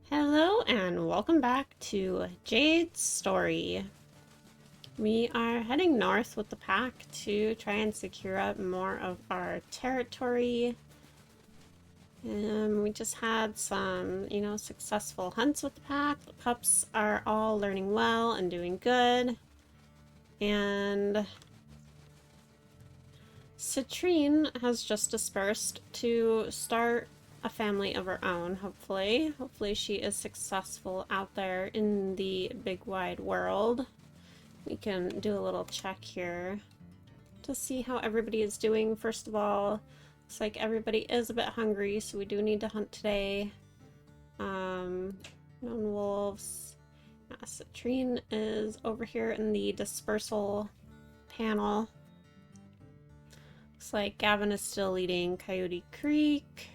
Hello and welcome back to Jade's story. We are heading north with the pack to try and secure up more of our territory. We just had some, successful hunts with the pack. The pups are all learning well and doing good. And Citrine has just dispersed to start a family of her own, hopefully. Hopefully she is successful out there in the big wide world. We can do a little check here to see how everybody is doing. First of all, looks like everybody is a bit hungry, so we do need to hunt today. Known wolves. Citrine is over here in the dispersal panel. Looks like Gavin is still leading Coyote Creek.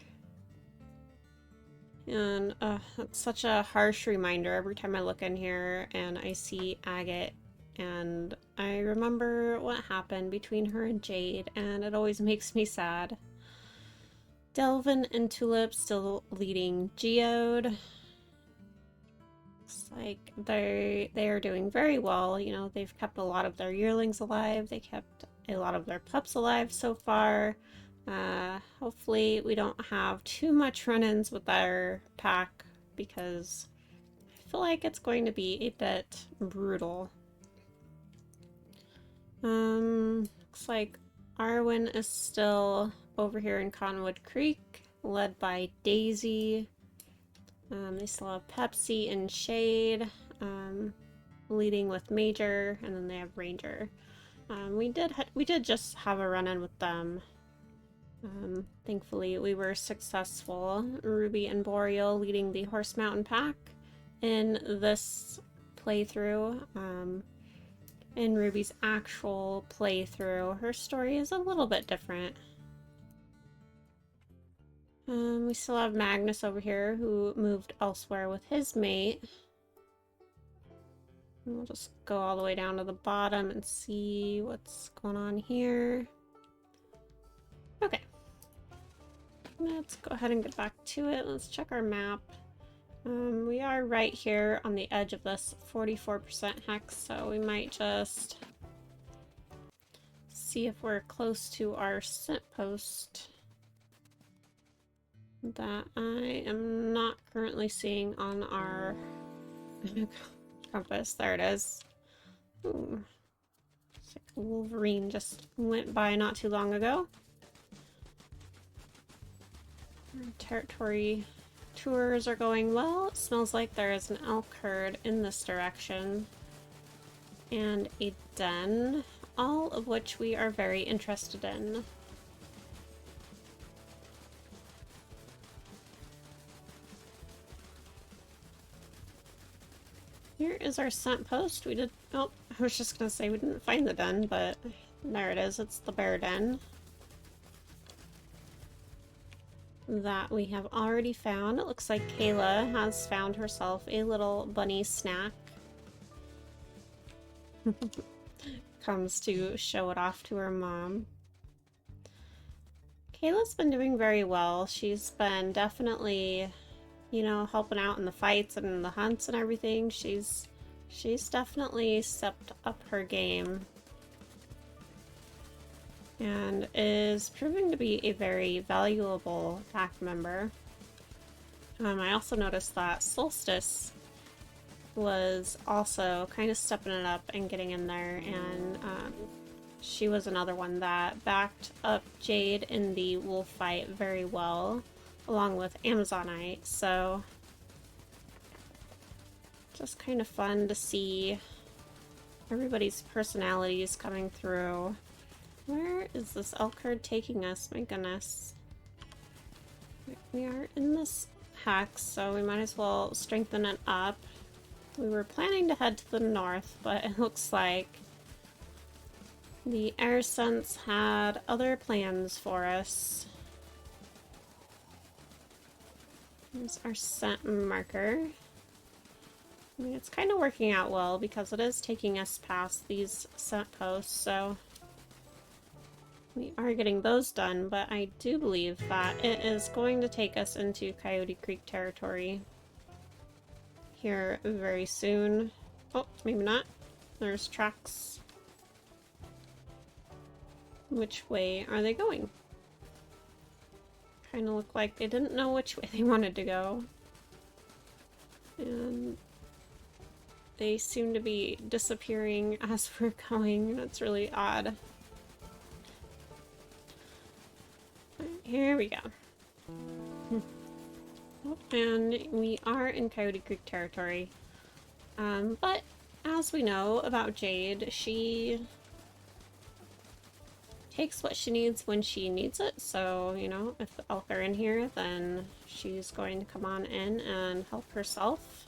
And it's such a harsh reminder every time I look in here and I see Agate, and I remember what happened between her and Jade, and it always makes me sad. Delvin and Tulip still leading Geode. Looks like they are doing very well. You know, they've kept a lot of their yearlings alive. They kept a lot of their pups alive so far. Hopefully we don't have too much run-ins with our pack because I feel like it's going to be a bit brutal. Looks like Arwen is still over here in Conwood Creek, led by Daisy. They still have Pepsi and Shade, leading with Major, and then they have Ranger. We did just have a run-in with them. Thankfully, we were successful. Ruby and Boreal leading the Horse Mountain pack in this playthrough. In Ruby's actual playthrough, her story is a little bit different. We still have Magnus over here, who moved elsewhere with his mate. We'll just go all the way down to the bottom and see what's going on here. Okay. Let's go ahead and get back to it. Let's check our map. We are right here on the edge of this 44% hex, so we might just see if we're close to our scent post that I am not currently seeing on our compass. There it is. Ooh. It's like a Wolverine just went by not too long ago. Our territory tours are going well. It smells like there is an elk herd in this direction and a den, all of which we are very interested in. Here is our scent post. We did, oh, I was just gonna say we didn't find the den, but there it is. It's the bear den that we have already found. It looks like Kayla has found herself a little bunny snack. Comes to show it off to her mom. Kayla's been doing very well. She's been definitely, helping out in the fights and the hunts and everything. She's definitely stepped up her game and is proving to be a very valuable pack member. I also noticed that Solstice was also kind of stepping it up and getting in there, and she was another one that backed up Jade in the wolf fight very well, along with Amazonite, so just kind of fun to see everybody's personalities coming through. Where is this elk herd taking us? My goodness. We are in this hex, so we might as well strengthen it up. We were planning to head to the north, but it looks like the air sense had other plans for us. Here's our scent marker. I mean, it's kind of working out well because it is taking us past these scent posts, so we are getting those done, but I do believe that it is going to take us into Coyote Creek territory. here very soon. Oh, maybe not. There's tracks. Which way are they going? Kind of look like they didn't know which way they wanted to go. And they seem to be disappearing as we're going. That's really odd. Here we go. And we are in Coyote Creek territory. But as we know about Jade, she takes what she needs when she needs it. So, you know, if the elk are in here, then she's going to come on in and help herself.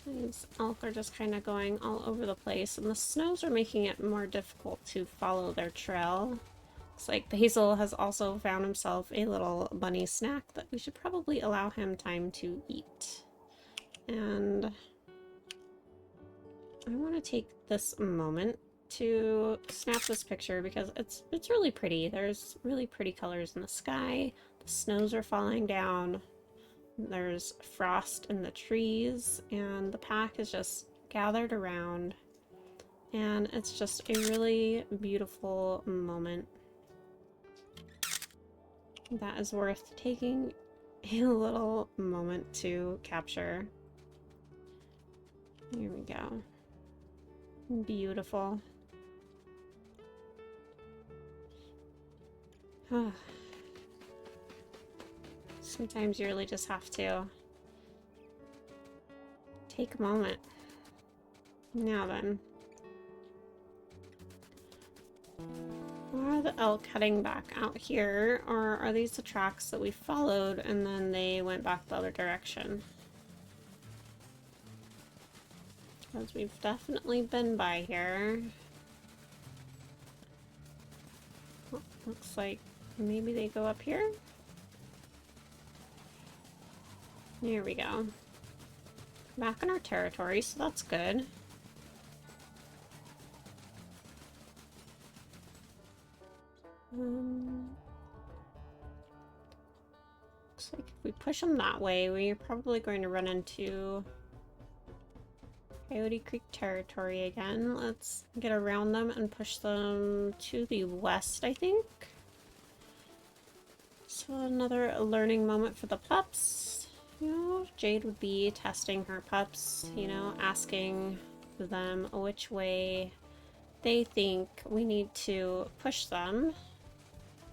These elk are just kind of going all over the place, and the snows are making it more difficult to follow their trail. Looks like Basil has also found himself a little bunny snack that we should probably allow him time to eat. And I want to take this moment to snap this picture because it's really pretty. There's really pretty colors in the sky. The snows are falling down. There's frost in the trees, and the pack is just gathered around. And it's just a really beautiful moment that is worth taking a little moment to capture. Here we go. Beautiful. Sometimes you really just have to take a moment. Now then. Are the elk heading back out here, or are these the tracks that we followed and then they went back the other direction? Because we've definitely been by here. Oh, looks like maybe they go up here? Here we go. Back in our territory, so that's good. Looks like if we push them that way, we're probably going to run into Coyote Creek territory again. Let's get around them and push them to the west, I think. So another learning moment for the pups. You know, Jade would be testing her pups, you know, asking them which way they think we need to push them.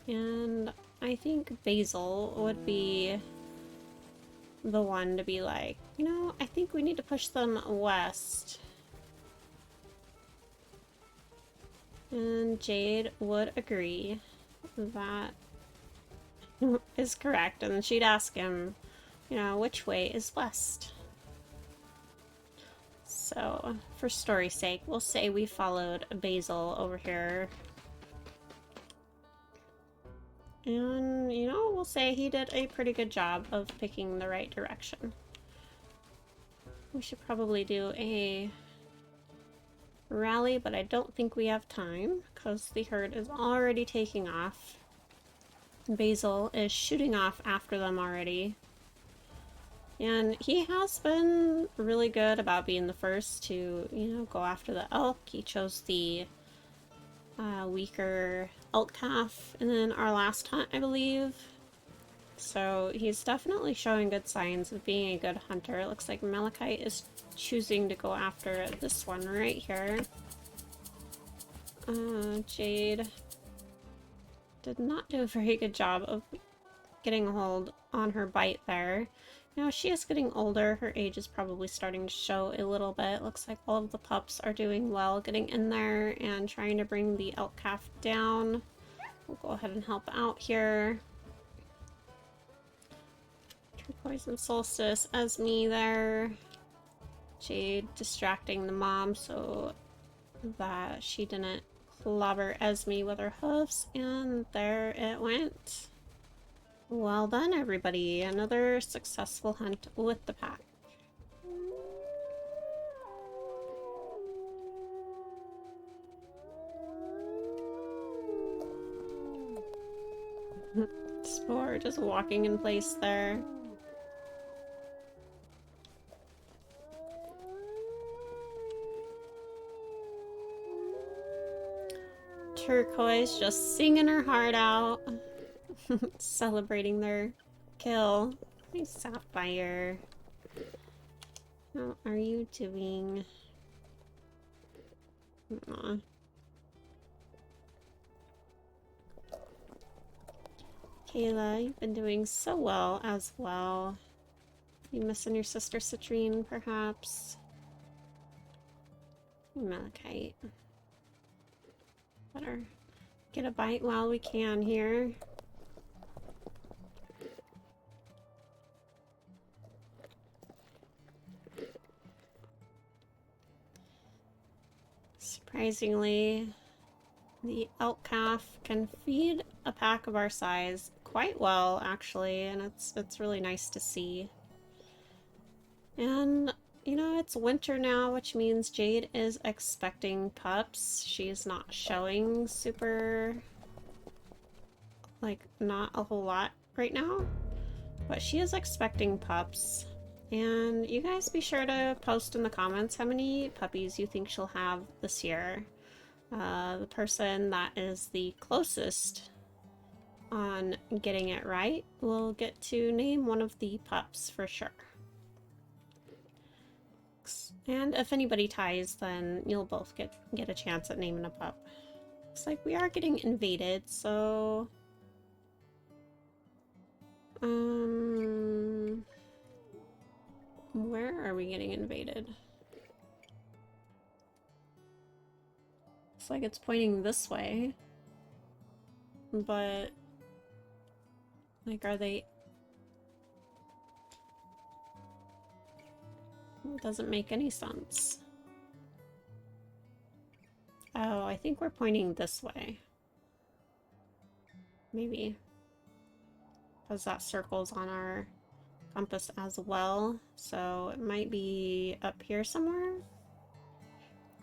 And I think Basil would be the one to be like, you know, I think we need to push them west. And Jade would agree that is correct. And she'd ask him, you know, which way is west? So, for story's sake, we'll say we followed Basil over here. And, you know, we'll say he did a pretty good job of picking the right direction. We should probably do a rally, but I don't think we have time because the herd is already taking off. Basil is shooting off after them already. And he has been really good about being the first to, you know, go after the elk. He chose the weaker elk calf in our last hunt, I believe. So he's definitely showing good signs of being a good hunter. It looks like Malachite is choosing to go after this one right here. Jade did not do a very good job of getting a hold on her bite there. Now she is getting older. Her age is probably starting to show a little bit. Looks like all of the pups are doing well, getting in there and trying to bring the elk calf down. We'll go ahead and help out here. Turquoise and Solstice as me there. Jade distracting the mom so that she didn't clobber Esme with her hoofs, and there it went. Well done, everybody. Another successful hunt with the pack. Spore just walking in place there. Turquoise just singing her heart out. Celebrating their kill. Hey, Sapphire. How are you doing? Aw. Kayla, you've been doing so well as well. You missing your sister Citrine, perhaps? Malachite. Better get a bite while we can here. Surprisingly, the elk calf can feed a pack of our size quite well, actually, and it's really nice to see. And you know, it's winter now, which means Jade is expecting pups. She's not showing super, like, not a whole lot right now, but she is expecting pups. And you guys be sure to post in the comments how many puppies you think she'll have this year. The person that is the closest on getting it right will get to name one of the pups for sure. And if anybody ties, then you'll both get a chance at naming a pup. Looks like we are getting invaded, so... Where are we getting invaded? Looks like it's pointing this way. But... like, are they... It doesn't make any sense. Oh, I think we're pointing this way. Maybe. Because that circle's on our compass as well. So it might be up here somewhere.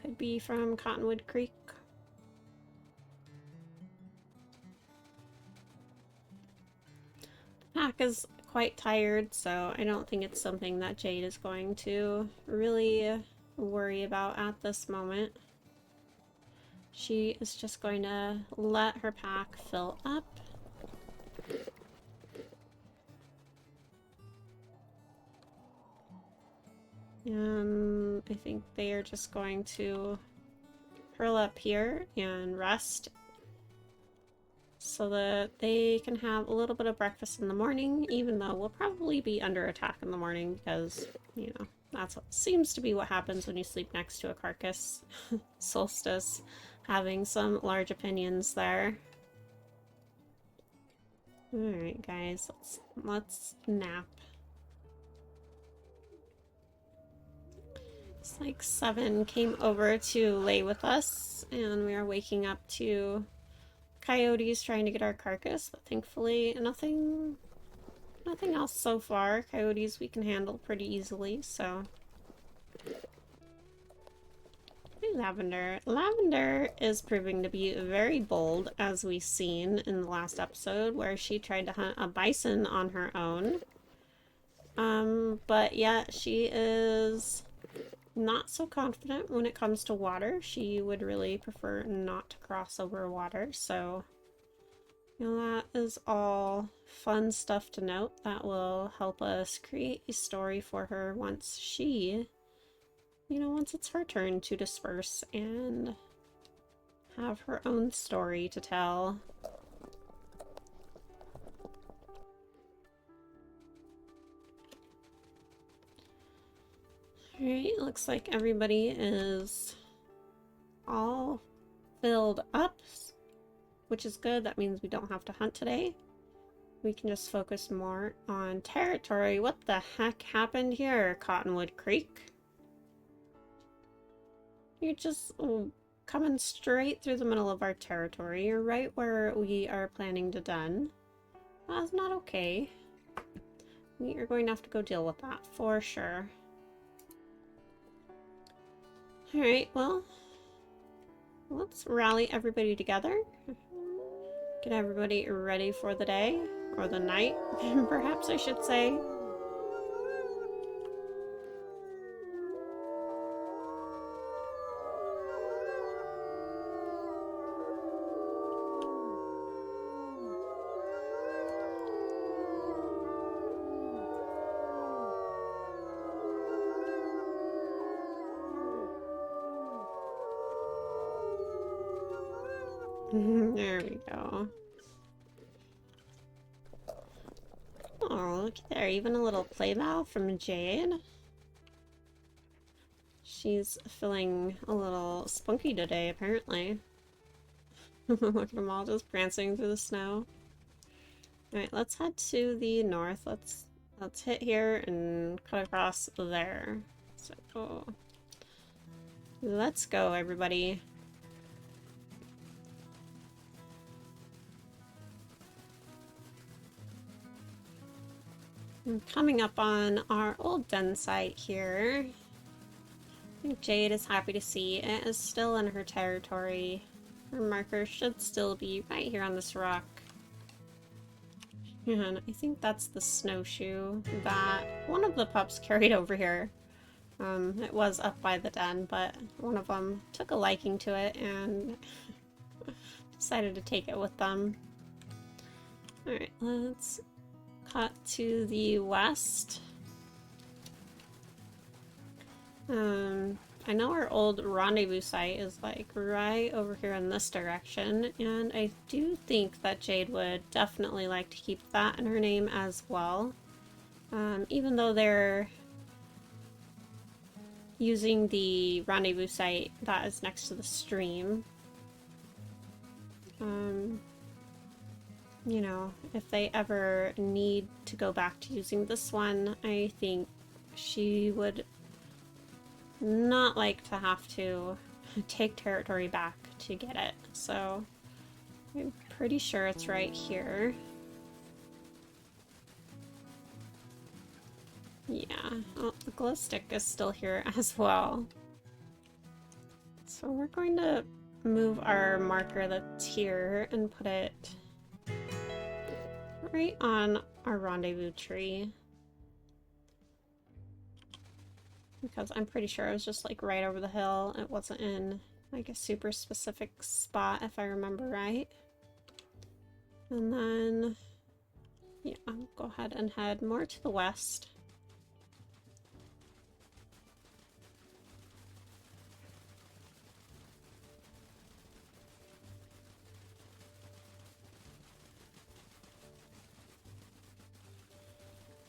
Could be from Cottonwood Creek. The pack is quite tired, so I don't think it's something that Jade is going to really worry about at this moment. She is just going to let her pack fill up. And I think they are just going to curl up here and rest so that they can have a little bit of breakfast in the morning, even though we'll probably be under attack in the morning because, you know, that's what seems to be what happens when you sleep next to a carcass. Solstice having some large opinions there. Alright guys, let's nap. It's like 7 came over to lay with us, and we are waking up to coyotes trying to get our carcass, but thankfully nothing else so far. Coyotes we can handle pretty easily, so... Hey, Lavender. Lavender is proving to be very bold, as we've seen in the last episode, where she tried to hunt a bison on her own. But yet she is not so confident when it comes to water. She would really prefer not to cross over water, so you know, that is all fun stuff to note that will help us create a story for her once she, you know, once it's her turn to disperse and have her own story to tell. Alright, looks like everybody is all filled up, which is good. That means we don't have to hunt today. We can just focus more on territory. What the heck happened here, Cottonwood Creek? You're just coming straight through the middle of our territory. You're right where we are planning to den. That's not okay. We are going to have to go deal with that for sure. Alright, well, let's rally everybody together. Get everybody ready for the day, or the night, perhaps I should say. There we go. Oh, look there. Even a little play bow from Jade. She's feeling a little spunky today, apparently. Look at them all just prancing through the snow. Alright, let's head to the north. Let's hit here and cut across there. So, let's go, everybody. I'm coming up on our old den site here. I think Jade is happy to see it is still in her territory. Her marker should still be right here on this rock. And I think that's the snowshoe that one of the pups carried over here. It was up by the den, but one of them took a liking to it and decided to take it with them. Alright, let's cut to the west. I know our old rendezvous site is like right over here in this direction, and I do think that Jade would definitely like to keep that in her name as well. Even though they're using the rendezvous site that is next to the stream. You know, if they ever need to go back to using this one, I think she would not like to have to take territory back to get it. So I'm pretty sure it's right here. Yeah, oh, the glow stick is still here as well. So we're going to move our marker that's here and put it right on our rendezvous tree. Because I'm pretty sure it was just like right over the hill. It wasn't in like a super specific spot if I remember right. And then, yeah, I'll go ahead and head more to the west.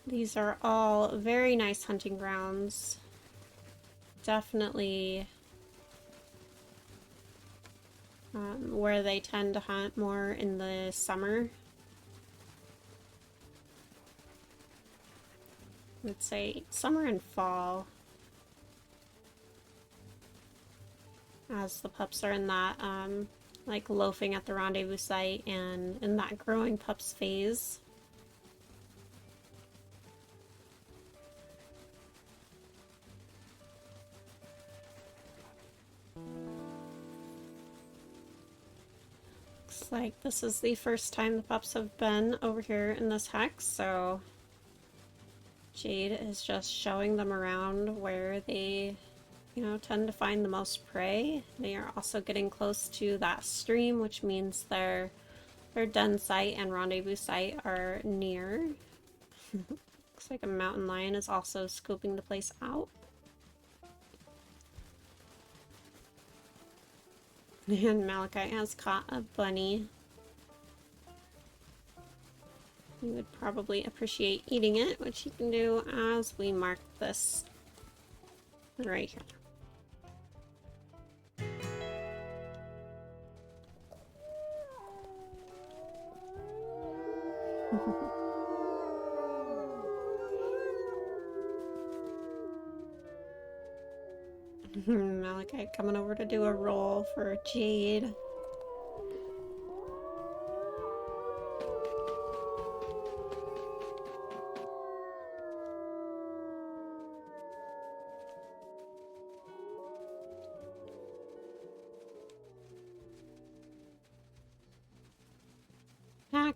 These are all very nice hunting grounds. Definitely where they tend to hunt more in the summer. Let's say summer and fall. As the pups are in that like loafing at the rendezvous site and in that growing pups phase. Looks like this is the first time the pups have been over here in this hex, so Jade is just showing them around where they, you know, tend to find the most prey. They are also getting close to that stream, which means their den site and rendezvous site are near. Looks like a mountain lion is also scoping the place out. And Malachi has caught a bunny. He would probably appreciate eating it, which he can do as we mark this right here. Malachi coming over to do a roll for Jade.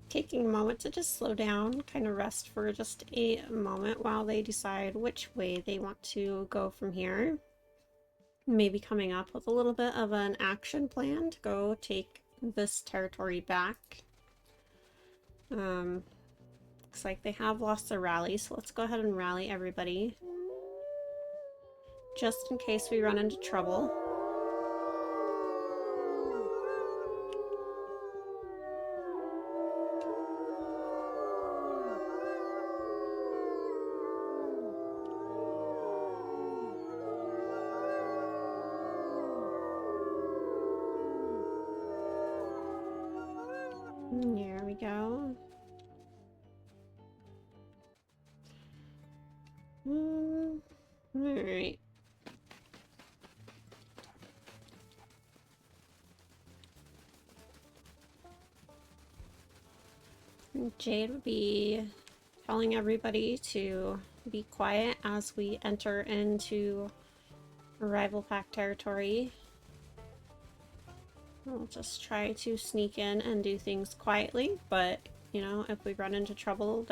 Taking a moment to just slow down, kind of rest for just a moment while they decide which way they want to go from here. Maybe coming up with a little bit of an action plan to go take this territory back. Looks like they have lost their rally, so let's go ahead and rally everybody. Just in case we run into trouble. There we go. Alright. Jade would be telling everybody to be quiet as we enter into rival pack territory. We'll just try to sneak in and do things quietly, but, you know, if we run into trouble,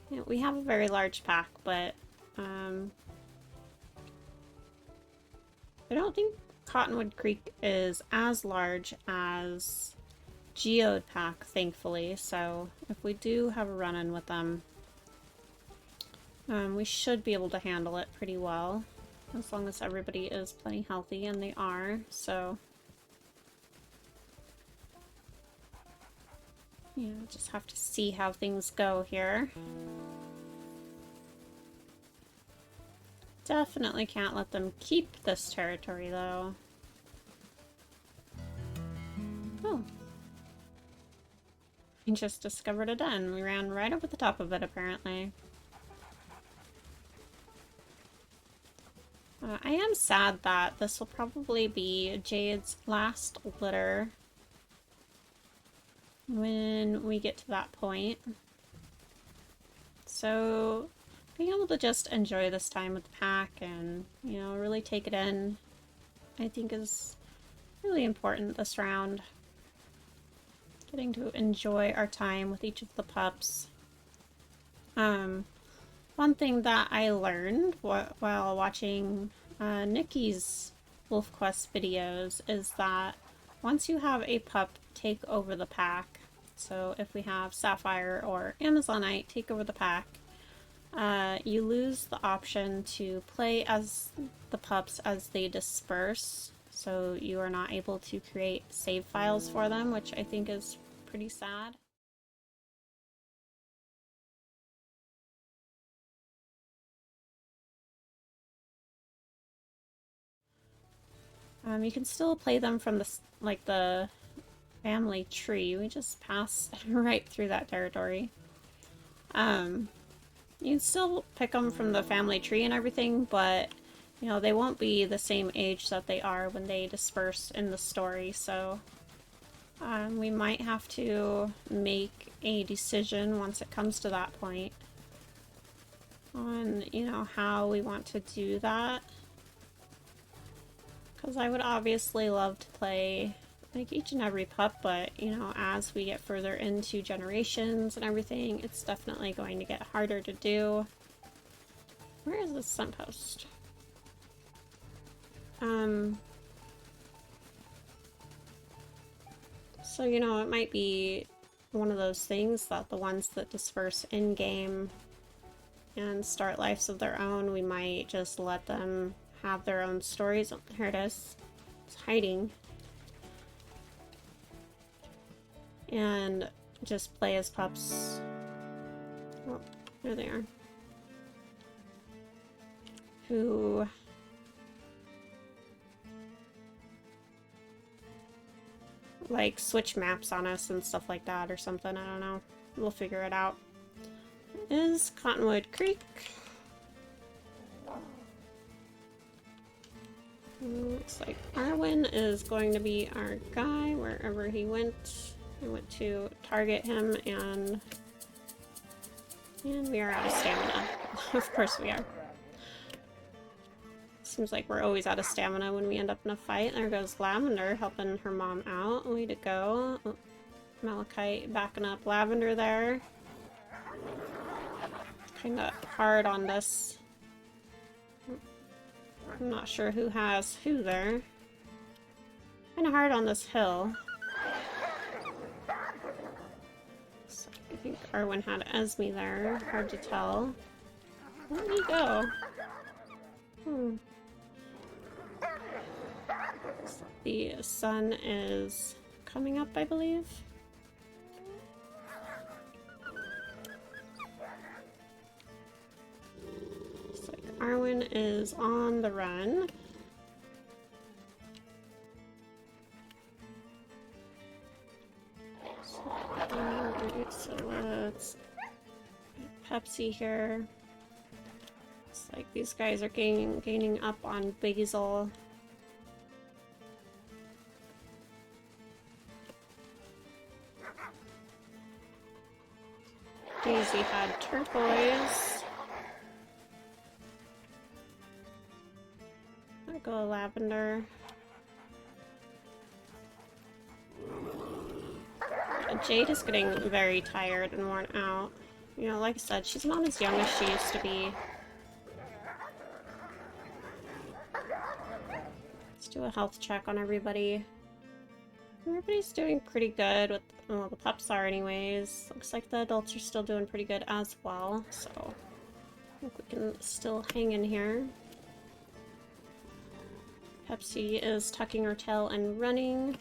you know, we have a very large pack, but, I don't think Cottonwood Creek is as large as Geode pack, thankfully, so if we do have a run-in with them, we should be able to handle it pretty well, as long as everybody is plenty healthy, and they are, so... Yeah, just have to see how things go here. Definitely can't let them keep this territory, though. Oh. We just discovered a den. We ran right over the top of it, apparently. I am sad that this will probably be Jade's last litter when we get to that point. So being able to just enjoy this time with the pack and, you know, really take it in, I think is really important this round. Getting to enjoy our time with each of the pups. One thing that I learned while watching Nikki's WolfQuest videos is that once you have a pup take over the pack, so if we have Sapphire or Amazonite take over the pack, you lose the option to play as the pups as they disperse, so you are not able to create save files for them, which I think is pretty sad. You can still play them from the family tree. We just passed right through that territory. You can still pick them from the family tree and everything, but, you know, they won't be the same age that they are when they disperse in the story, so we might have to make a decision once it comes to that point on, you know, how we want to do that. Because I would obviously love to play like each and every pup, but, you know, as we get further into generations and everything, it's definitely going to get harder to do. Where is this signpost? So, you know, it might be one of those things that the ones that disperse in-game and start lives of their own, we might just let them have their own stories. Oh, here it is. It's hiding. And just play as pups. Oh, there they are. Who like switch maps on us and stuff like that or something. I don't know. We'll figure it out. Is Cottonwood Creek. Looks like Arwen is going to be our guy wherever he went. I went to target him and we are out of stamina. Of course we are. Seems like we're always out of stamina when we end up in a fight. There goes Lavender helping her mom out. Way to go. Oh, Malachite backing up Lavender there. Kinda hard on this. I'm not sure who has who there. Kinda hard on this hill. So I think Arwen had Esme there. Hard to tell. Where'd he go? The sun is coming up, I believe. Looks like Arwen is on the run. So Pepsi here. It's like these guys are gaining up on Basil. Daisy had turquoise. I'll go lavender. Jade is getting very tired and worn out. You know, like I said, she's not as young as she used to be. Let's do a health check on everybody. Everybody's doing pretty good with, well, the pups are anyways. Looks like the adults are still doing pretty good as well, so I think we can still hang in here. Pepsi is tucking her tail and running.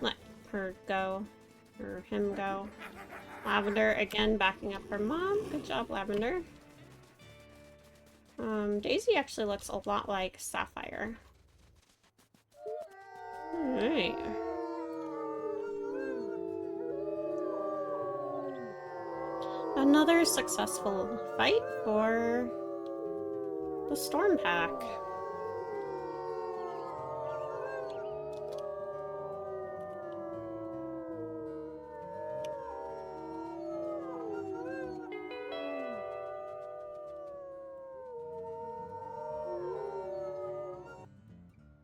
Let her go, or him go. Lavender again backing up her mom. Good job, Lavender. Daisy actually looks a lot like Sapphire. Alright. Another successful fight for the Storm Pack.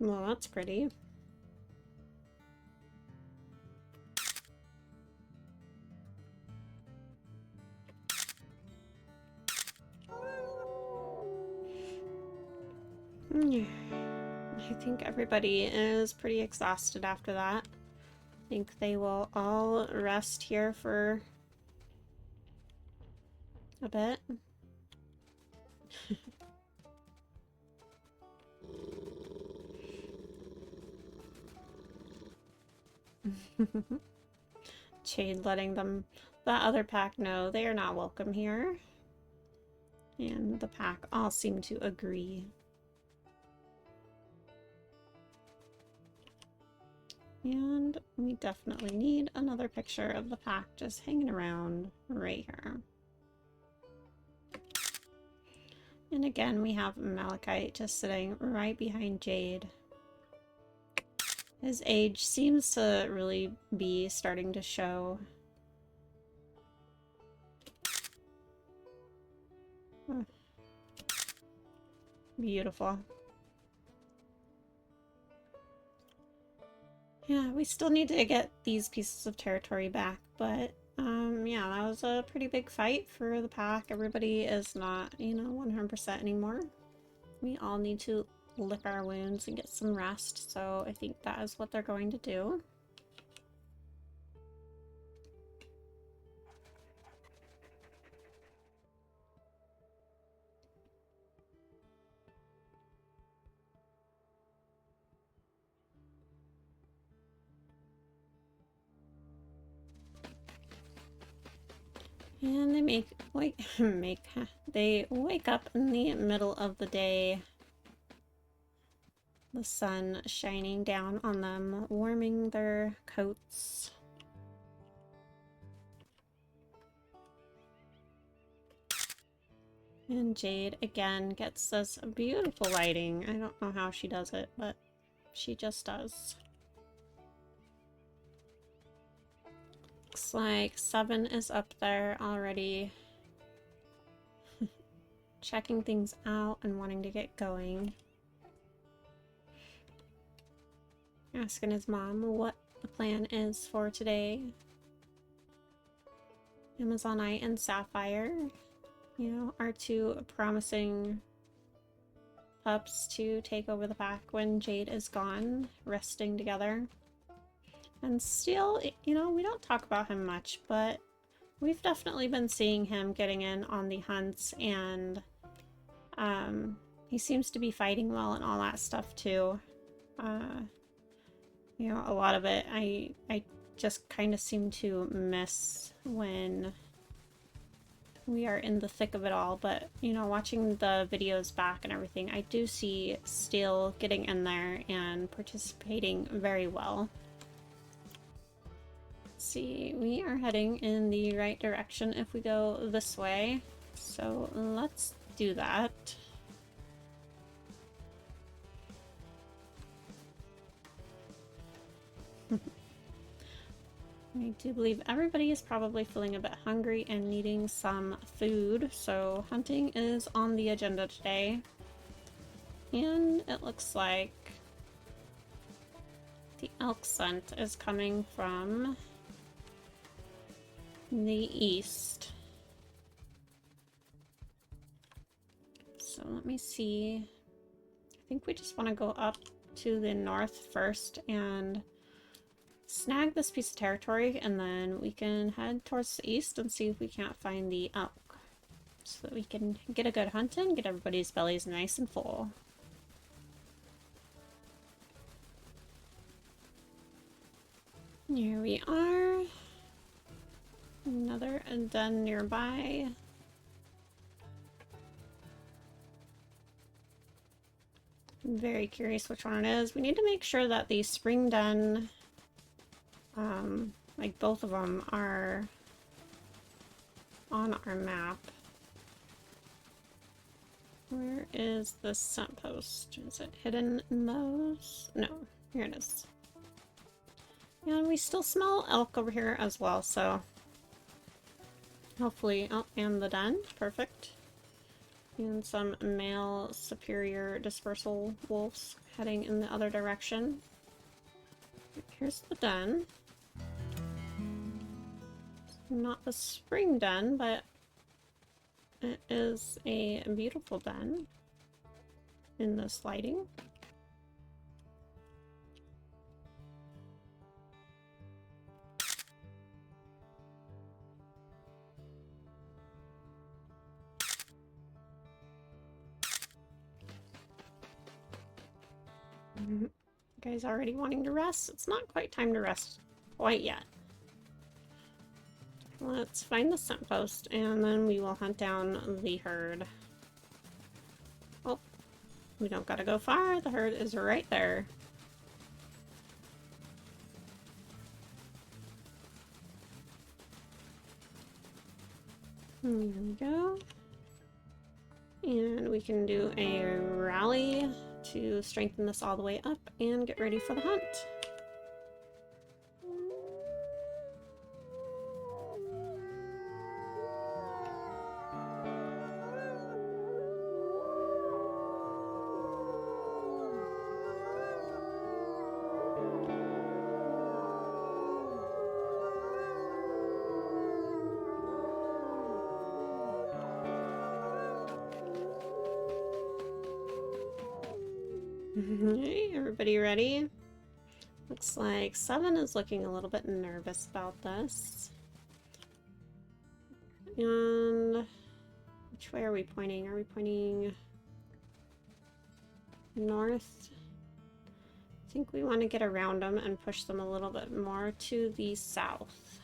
Well, that's pretty. I think everybody is pretty exhausted after that. I think they will all rest here for a bit. Jade letting the other pack know they are not welcome here. And the pack all seem to agree. And we definitely need another picture of the pack just hanging around right here. And again, we have Malachite just sitting right behind Jade. His age seems to really be starting to show. Oh. Beautiful. Yeah, we still need to get these pieces of territory back, but yeah, that was a pretty big fight for the pack. Everybody is not, you know, 100% anymore. We all need to lick our wounds and get some rest, so I think that is what they're going to do. And they they wake up in the middle of the day. The sun shining down on them, warming their coats. And Jade again gets this beautiful lighting. I don't know how she does it, but she just does. Looks like 7 is up there already. Checking things out and wanting to get going. Asking his mom what the plan is for today. Amazonite and Sapphire, you know, are two promising pups to take over the pack when Jade is gone, resting together. And still, you know, we don't talk about him much, but we've definitely been seeing him getting in on the hunts, and he seems to be fighting well and all that stuff too. You know, a lot of it I just kind of seem to miss when we are in the thick of it all, but you know, watching the videos back and everything, I do see Steel getting in there and participating very well. see, we are heading in the right direction if we go this way. So let's do that. I do believe everybody is probably feeling a bit hungry and needing some food, so hunting is on the agenda today. And it looks like the elk scent is coming from the east. So let me see. I think we just want to go up to the north first and snag this piece of territory, and then we can head towards the east and see if we can't find the elk, so that we can get a good hunt in, get everybody's bellies nice and full. Here we are. Another den nearby. I'm very curious which one it is. We need to make sure that the spring den, like both of them, are on our map. Where is the scent post? Is it hidden in those? No, here it is. And we still smell elk over here as well, so hopefully, oh, and the den, perfect. And some male superior dispersal wolves heading in the other direction. Here's the den. Not the spring den, but it is a beautiful den in this lighting. You guys already wanting to rest? It's not quite time to rest quite yet. Let's find the scent post, and then we will hunt down the herd. Oh, we don't gotta go far. The herd is right there. Here we go. And we can do a rally to strengthen this all the way up and get ready for the hunt. Alright, everybody ready? Looks like 7 is looking a little bit nervous about this. And which way are we pointing? Are we pointing north? I think we want to get around them and push them a little bit more to the south.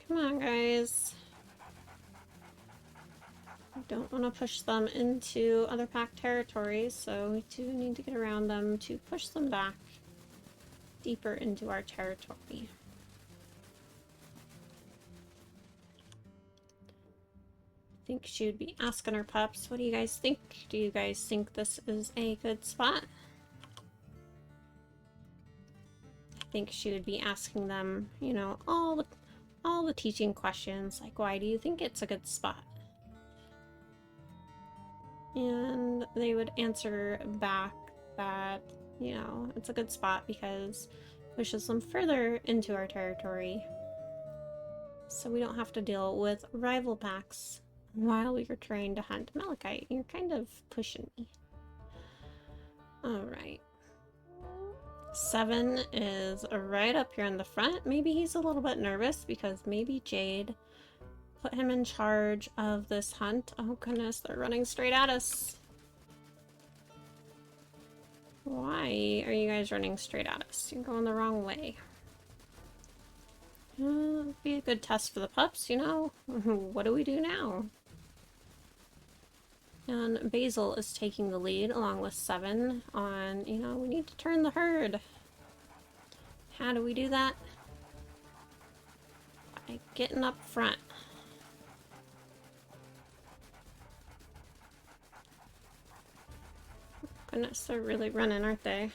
Come on, guys. Don't want to push them into other pack territories, so we do need to get around them to push them back deeper into our territory. I think she would be asking her pups, what do you guys think? Do you guys think this is a good spot? I think she would be asking them, you know, all the teaching questions, like, why do you think it's a good spot? And they would answer back that, you know, it's a good spot because it pushes them further into our territory. So we don't have to deal with rival packs while we were trying to hunt Malachite. You're kind of pushing me. Alright. 7 is right up here in the front. Maybe he's a little bit nervous because maybe Jade put him in charge of this hunt. Oh goodness, they're running straight at us. Why are you guys running straight at us? You're going the wrong way. It'd be a good test for the pups, you know? What do we do now? And Basil is taking the lead along with 7 on, we need to turn the herd. How do we do that? By getting up front. Goodness, they're really running, aren't they?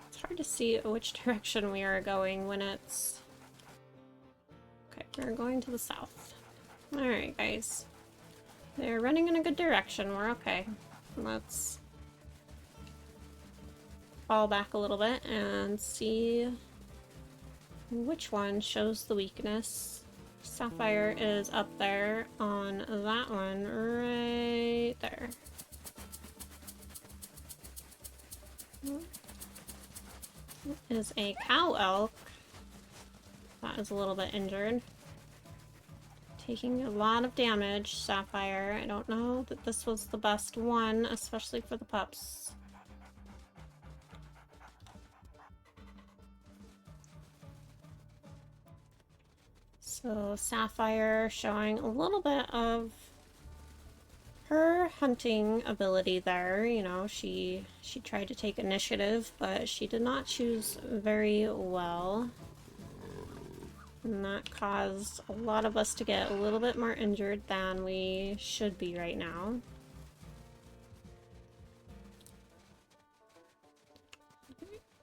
It's hard to see which direction we are going when it's... Okay, we're going to the south. Alright, guys. They're running in a good direction. We're okay. Let's fall back a little bit and see which one shows the weakness. Sapphire is up there on that one right there. Is a cow elk that is a little bit injured. Taking a lot of damage, Sapphire. I don't know that this was the best one, especially for the pups. So Sapphire showing a little bit of her hunting ability there. She tried to take initiative, but she did not choose very well. And that caused a lot of us to get a little bit more injured than we should be right now.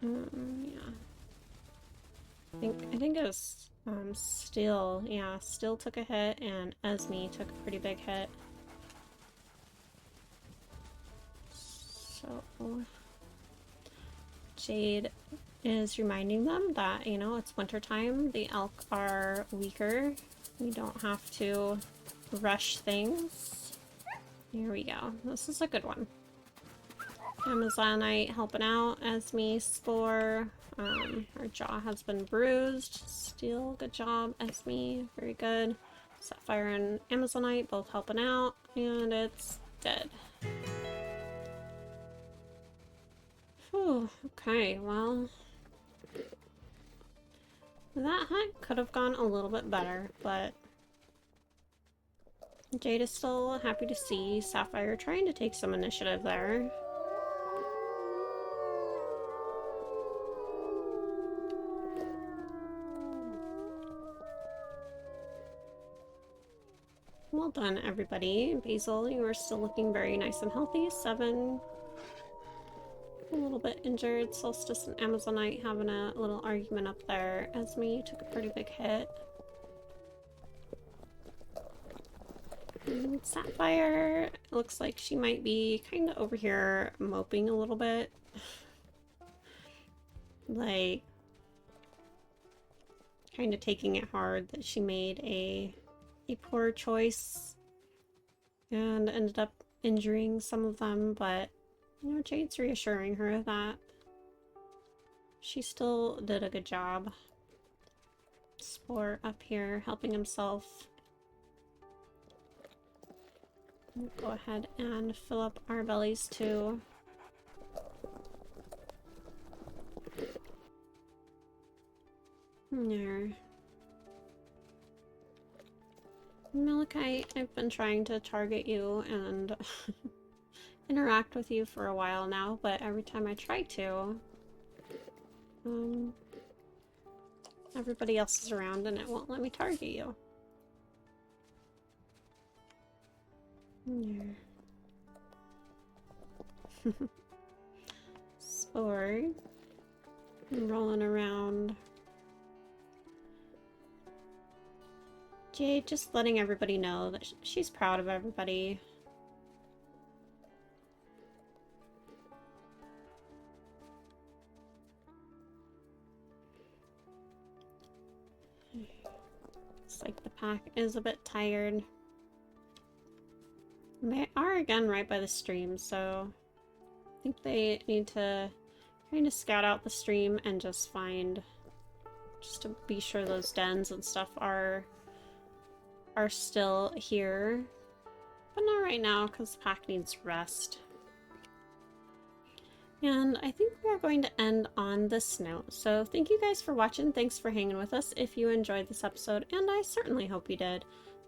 Yeah. I think it was Still. Yeah, Still took a hit, and Esme took a pretty big hit. So Jade is reminding them that, it's wintertime. The elk are weaker. We don't have to rush things. Here we go. This is a good one. Amazonite helping out. Esme Spore. Her jaw has been bruised. Still, good job, Esme. Very good. Sapphire and Amazonite both helping out. And it's dead. Whew, okay, well... that hunt could have gone a little bit better, but... Jade is still happy to see Sapphire trying to take some initiative there. Well done, everybody. Basil, you are still looking very nice and healthy. 7... a little bit injured. Solstice and Amazonite having a little argument up there. Esme took a pretty big hit. And Sapphire looks like she might be kind of over here moping a little bit. Like, kind of taking it hard that she made a poor choice and ended up injuring some of them, but Jade's reassuring her that she still did a good job. Spore up here helping himself. We'll go ahead and fill up our bellies too. There. Malachite, I've been trying to target you and interact with you for a while now, but every time I try to, everybody else is around and it won't let me target you. There. Spore. Rolling around. Jade just letting everybody know that she's proud of everybody. Looks like the pack is a bit tired. They are again right by the stream, so I think they need to kind of scout out the stream and just to be sure those dens and stuff are still here. But not right now, because the pack needs rest. And I think we are going to end on this note. So thank you guys for watching. Thanks for hanging with us if you enjoyed this episode, and I certainly hope you did.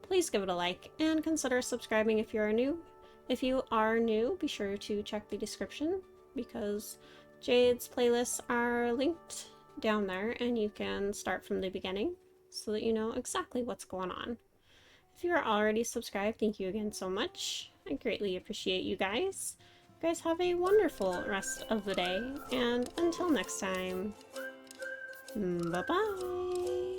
please give it a like and consider subscribing if you are new. If you are new, be sure to check the description because Jade's playlists are linked down there and you can start from the beginning so that you know exactly what's going on. If you are already subscribed, thank you again so much. I greatly appreciate you guys. You guys have a wonderful rest of the day, and until next time, bye-bye!